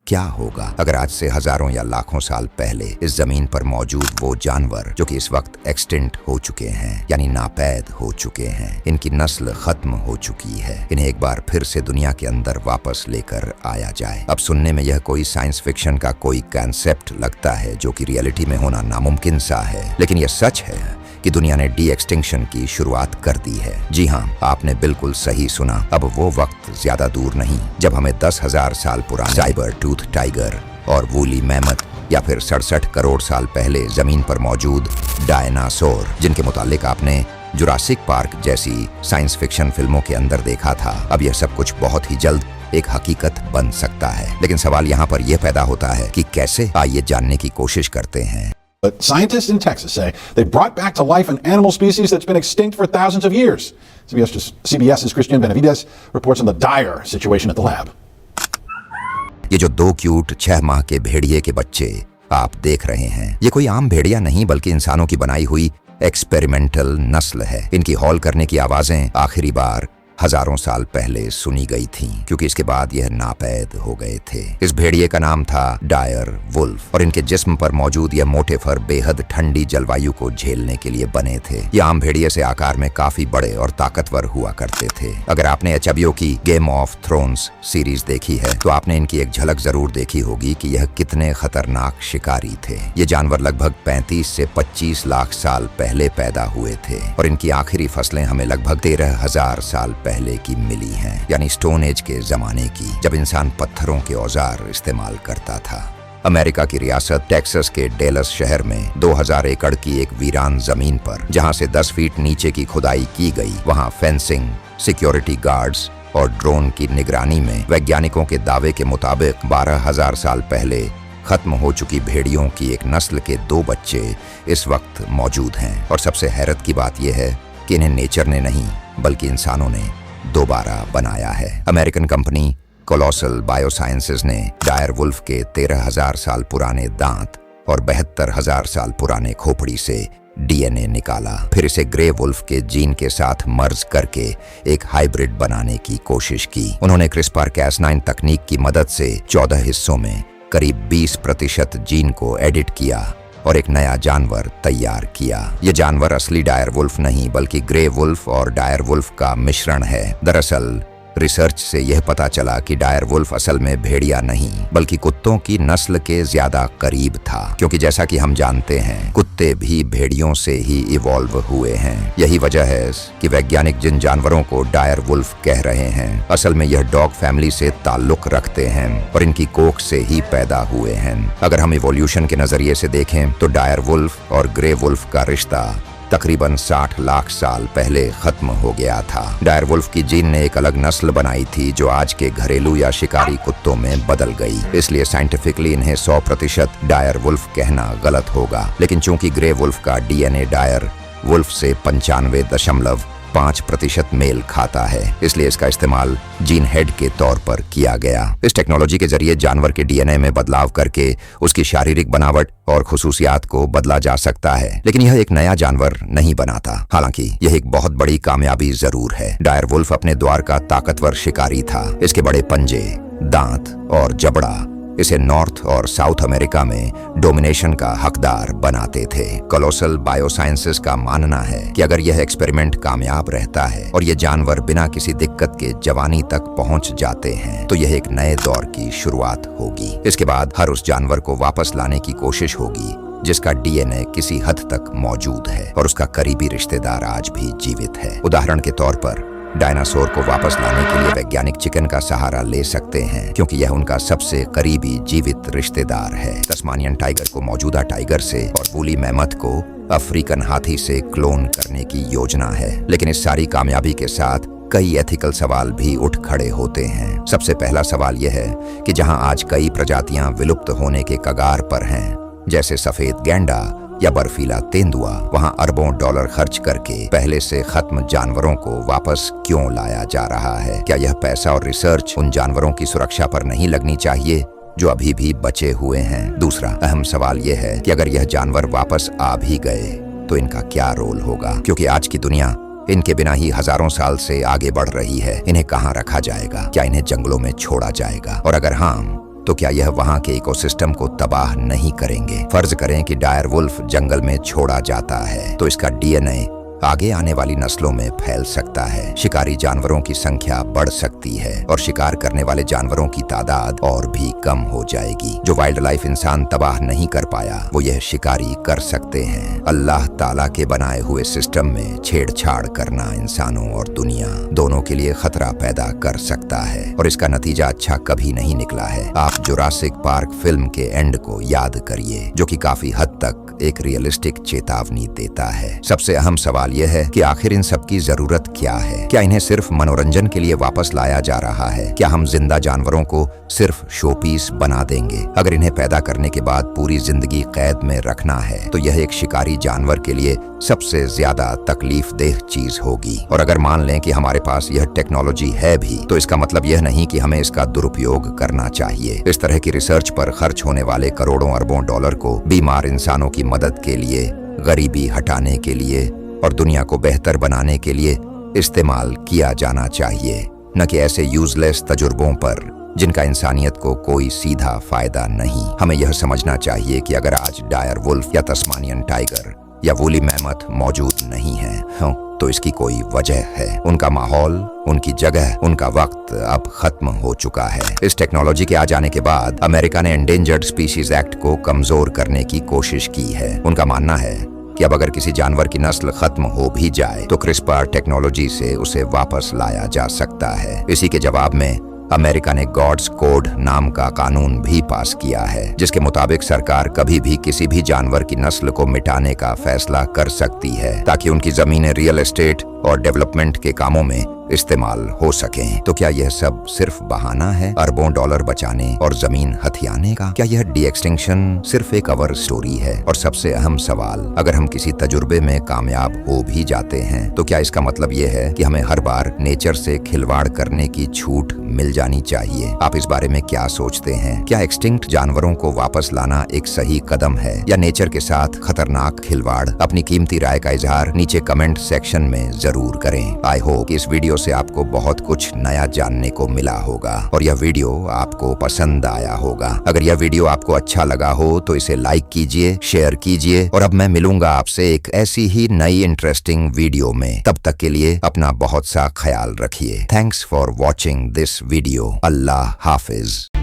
क्या होगा अगर आज से हजारों या लाखों साल पहले इस जमीन पर मौजूद वो जानवर जो कि इस वक्त एक्सटिंक्ट हो चुके हैं, यानी नापैद हो चुके हैं, इनकी नस्ल खत्म हो चुकी है, इन्हें एक बार फिर से दुनिया के अंदर वापस लेकर आया जाए। अब सुनने में यह कोई साइंस फिक्शन का कोई कॉन्सेप्ट लगता है जो कि रियलिटी में होना नामुमकिन सा है, लेकिन यह सच है कि दुनिया ने डी एक्सटिंक्शन की शुरुआत कर दी है। जी हाँ, आपने बिल्कुल सही सुना। अब वो वक्त ज्यादा दूर नहीं जब हमें 10,000 साल पुराने साइबर टूथ टाइगर और वूली मैमथ या फिर 67 करोड़ साल पहले जमीन पर मौजूद डायनासोर, जिनके मुतालिक आपने जुरासिक पार्क जैसी साइंस फिक्शन फिल्मों के अंदर देखा था, अब यह सब कुछ बहुत ही जल्द एक हकीकत बन सकता है। लेकिन सवाल यहाँ पर यह पैदा होता है कि कैसे, आइए जानने की कोशिश करते हैं। But scientists in Texas say they brought back to life an animal species that's been extinct for thousands of years. CBS's Christian Benavides reports on the dire situation at the lab. ये जो 2 cute 6 माह के भेड़िए के बच्चे आप देख रहे हैं, ये कोई आम भेड़िया नहीं बल्कि इंसानों की बनाई हुई एक्सपेरिमेंटल नस्ल है। इनकी हॉल करने की आवाजें आखिरी बार हजारों साल पहले सुनी गई थीं, क्योंकि इसके बाद यह नापैद हो गए थे। इस भेड़िए का नाम था डायर वुल्फ और इनके जिस्म पर मौजूद यह मोटे फर बेहद ठंडी जलवायु को झेलने के लिए बने थे। ये आम भेड़िए से आकार में काफी बड़े और ताकतवर हुआ करते थे। अगर आपने एचबीओ की गेम ऑफ थ्रोन्स सीरीज देखी है तो आपने इनकी एक झलक जरूर देखी होगी कि यह कितने खतरनाक शिकारी थे। ये जानवर लगभग 35 से 25 लाख साल पहले पैदा हुए थे और इनकी आखिरी फसलें हमें लगभग 13,000 साल पहले की मिली हैं, यानी स्टोन एज के जमाने की, जब इंसान पत्थरों के औजार इस्तेमाल करता था। अमेरिका की रियासत टेक्सास के डेलस शहर में 2000 एकड़ की एक वीरान जमीन पर, जहां से 10 फीट नीचे की खुदाई की गई, वहां फेंसिंग, सिक्योरिटी गार्ड्स और ड्रोन की निगरानी में वैज्ञानिकों के दावे के मुताबिक 12,000 साल पहले खत्म हो चुकी भेड़ियों की एक नस्ल के 2 बच्चे इस वक्त मौजूद हैं। और सबसे हैरत की बात यह है कि इन्हें नेचर ने नहीं बल्कि इंसानों ने दोबारा बनाया है। अमेरिकन कंपनी कोलोसल बायोसाइंसेज ने डायर वुल्फ के 13,000 साल पुराने दांत और 72,000 साल पुराने खोपड़ी से डीएनए निकाला, फिर इसे ग्रे वुल्फ के जीन के साथ मर्ज करके एक हाइब्रिड बनाने की कोशिश की। उन्होंने क्रिस्पर-cas9 तकनीक की मदद से 14 हिस्सों में करीब 20% जीन को एडिट किया और एक नया जानवर तैयार किया। यह जानवर असली डायर वुल्फ नहीं बल्कि ग्रे वुल्फ और डायर वुल्फ का मिश्रण है। दरअसल रिसर्च से यह पता चला कि डायर वुल्फ असल में भेड़िया नहीं बल्कि कुत्तों की नस्ल के ज्यादा करीब था, क्योंकि जैसा कि हम जानते हैं कुत्ते भी भेड़ियों से ही इवॉल्व हुए हैं। यही वजह है कि वैज्ञानिक जिन जानवरों को डायर वुल्फ कह रहे हैं असल में यह डॉग फैमिली से ताल्लुक रखते हैं और इनकी कोख से ही पैदा हुए हैं। अगर हम इवोल्यूशन के नजरिए से देखें तो डायर वुल्फ और ग्रे वुल्फ का रिश्ता तकरीबन 60 लाख साल पहले खत्म हो गया था। डायर वुल्फ की जीन ने एक अलग नस्ल बनाई थी जो आज के घरेलू या शिकारी कुत्तों में बदल गई, इसलिए साइंटिफिकली इन्हें 100% डायर वुल्फ कहना गलत होगा। लेकिन चूंकि ग्रे वुल्फ का डीएनए डायर वुल्फ से 95.5% मेल खाता है, इसलिए इसका इस्तेमाल जीन हेड के तौर पर किया गया। इस टेक्नोलॉजी के जरिए जानवर के डीएनए में बदलाव करके उसकी शारीरिक बनावट और खुसूसियात को बदला जा सकता है, लेकिन यह एक नया जानवर नहीं बनाता। हालांकि यह एक बहुत बड़ी कामयाबी जरूर है। डायर वुल्फ अपने द्वार का ताकतवर शिकारी था। इसके बड़े पंजे, दांत और जबड़ा इसे नॉर्थ और साउथ अमेरिका में डोमिनेशन का हकदार बनाते थे। कोलोसल बायोसाइंसेस का मानना है कि अगर यह एक्सपेरिमेंट कामयाब रहता है और ये जानवर बिना किसी दिक्कत के जवानी तक पहुंच जाते हैं तो यह एक नए दौर की शुरुआत होगी। इसके बाद हर उस जानवर को वापस लाने की कोशिश होगी जिसका डीएनए किसी हद तक मौजूद है और उसका करीबी रिश्तेदार आज भी जीवित है। उदाहरण के तौर पर डायनासोर को वापस लाने के लिए वैज्ञानिक चिकन का सहारा ले सकते हैं, क्योंकि यह उनका सबसे करीबी जीवित रिश्तेदार है। तस्मानियन टाइगर को मौजूदा टाइगर से और वूली मैमथ को अफ्रीकन हाथी से क्लोन करने की योजना है। लेकिन इस सारी कामयाबी के साथ कई एथिकल सवाल भी उठ खड़े होते हैं। सबसे पहला सवाल यह है कि जहां आज कई प्रजातियां विलुप्त होने के कगार पर हैं, जैसे सफेद गैंडा या बर्फीला तेंदुआ, वहां अरबों डॉलर खर्च करके पहले से खत्म जानवरों को वापस क्यों लाया जा रहा है? क्या यह पैसा और रिसर्च उन जानवरों की सुरक्षा पर नहीं लगनी चाहिए जो अभी भी बचे हुए हैं? दूसरा अहम सवाल यह है कि अगर यह जानवर वापस आ भी गए तो इनका क्या रोल होगा, क्योंकि आज की दुनिया इनके बिना ही हजारों साल से आगे बढ़ रही है। इन्हें कहाँ रखा जाएगा? क्या इन्हें जंगलों में छोड़ा जाएगा? और अगर हाँ, तो क्या यह वहां के इकोसिस्टम को तबाह नहीं करेंगे? फर्ज करें कि डायर वुल्फ जंगल में छोड़ा जाता है, तो इसका डीएनए आगे आने वाली नस्लों में फैल सकता है। शिकारी जानवरों की संख्या बढ़ सकती है और शिकार करने वाले जानवरों की तादाद और भी कम हो जाएगी। जो वाइल्ड लाइफ इंसान तबाह नहीं कर पाया, वो यह शिकारी कर सकते हैं। अल्लाह ताला के बनाए हुए सिस्टम में छेड़छाड़ करना इंसानों और दुनिया दोनों के लिए खतरा पैदा कर सकता है और इसका नतीजा अच्छा कभी नहीं निकला है। आप जुरासिक पार्क फिल्म के एंड को याद करिए, जो कि काफी हद तक एक रियलिस्टिक चेतावनी देता है। सबसे अहम सवाल यह है कि आखिर इन सब की जरूरत क्या है? क्या इन्हें सिर्फ मनोरंजन के लिए वापस लाया जा रहा है? क्या हम जिंदा जानवरों को सिर्फ शोपीस बना देंगे? अगर इन्हें पैदा करने के बाद पूरी जिंदगी कैद में रखना है, तो यह एक शिकारी जानवर के लिए सबसे ज्यादा तकलीफ देह चीज होगी। और अगर मान लें कि हमारे पास यह टेक्नोलॉजी है भी, तो इसका मतलब यह नहीं कि हमें इसका दुरुपयोग करना चाहिए। इस तरह की रिसर्च पर खर्च होने वाले करोड़ों अरबों डॉलर को बीमार इंसानों की मदद के लिए, गरीबी हटाने के लिए और दुनिया को बेहतर बनाने के लिए इस्तेमाल किया जाना चाहिए, न कि ऐसे यूजलेस तजुर्बों पर जिनका इंसानियत को कोई सीधा फायदा नहीं। हमें यह समझना चाहिए कि अगर आज डायर वुल्फ या तस्मानियन टाइगर या वूली मैमथ मौजूद नहीं है, तो इसकी कोई वजह है। उनका माहौल, उनकी जगह, उनका वक्त अब खत्म हो चुका है। इस टेक्नोलॉजी के आ जाने के बाद अमेरिका ने एंडेंजर्ड स्पीशीज एक्ट को कमजोर करने की कोशिश की है। उनका मानना है कि अब अगर किसी जानवर की नस्ल खत्म हो भी जाए, तो क्रिस्पर टेक्नोलॉजी से उसे वापस लाया जा सकता है। इसी के जवाब में अमेरिका ने गॉड्स कोड नाम का कानून भी पास किया है, जिसके मुताबिक सरकार कभी भी किसी भी जानवर की नस्ल को मिटाने का फैसला कर सकती है, ताकि उनकी जमीनें रियल एस्टेट और डेवलपमेंट के कामों में इस्तेमाल हो सकें। तो क्या यह सब सिर्फ बहाना है अरबों डॉलर बचाने और जमीन हथियाने का? क्या यह डी एक्सटिंक्शन सिर्फ एक कवर स्टोरी है? और सबसे अहम सवाल, अगर हम किसी तजुर्बे में कामयाब हो भी जाते हैं, तो क्या इसका मतलब यह है कि हमें हर बार नेचर से खिलवाड़ करने की छूट मिल जानी चाहिए? आप इस बारे में क्या सोचते हैं? क्या एक्सटिंक्ट जानवरों को वापस लाना एक सही कदम है या नेचर के साथ खतरनाक खिलवाड़? अपनी कीमती राय का इजहार नीचे कमेंट सेक्शन में जरूर करें। आई होप इस वीडियो से आपको बहुत कुछ नया जानने को मिला होगा और यह वीडियो आपको पसंद आया होगा। अगर यह वीडियो आपको अच्छा लगा हो तो इसे लाइक कीजिए, शेयर कीजिए और अब मैं मिलूंगा आपसे एक ऐसी ही नई इंटरेस्टिंग वीडियो में। तब तक के लिए अपना बहुत सा ख्याल रखिए। Thanks for watching this video. Allah Hafiz.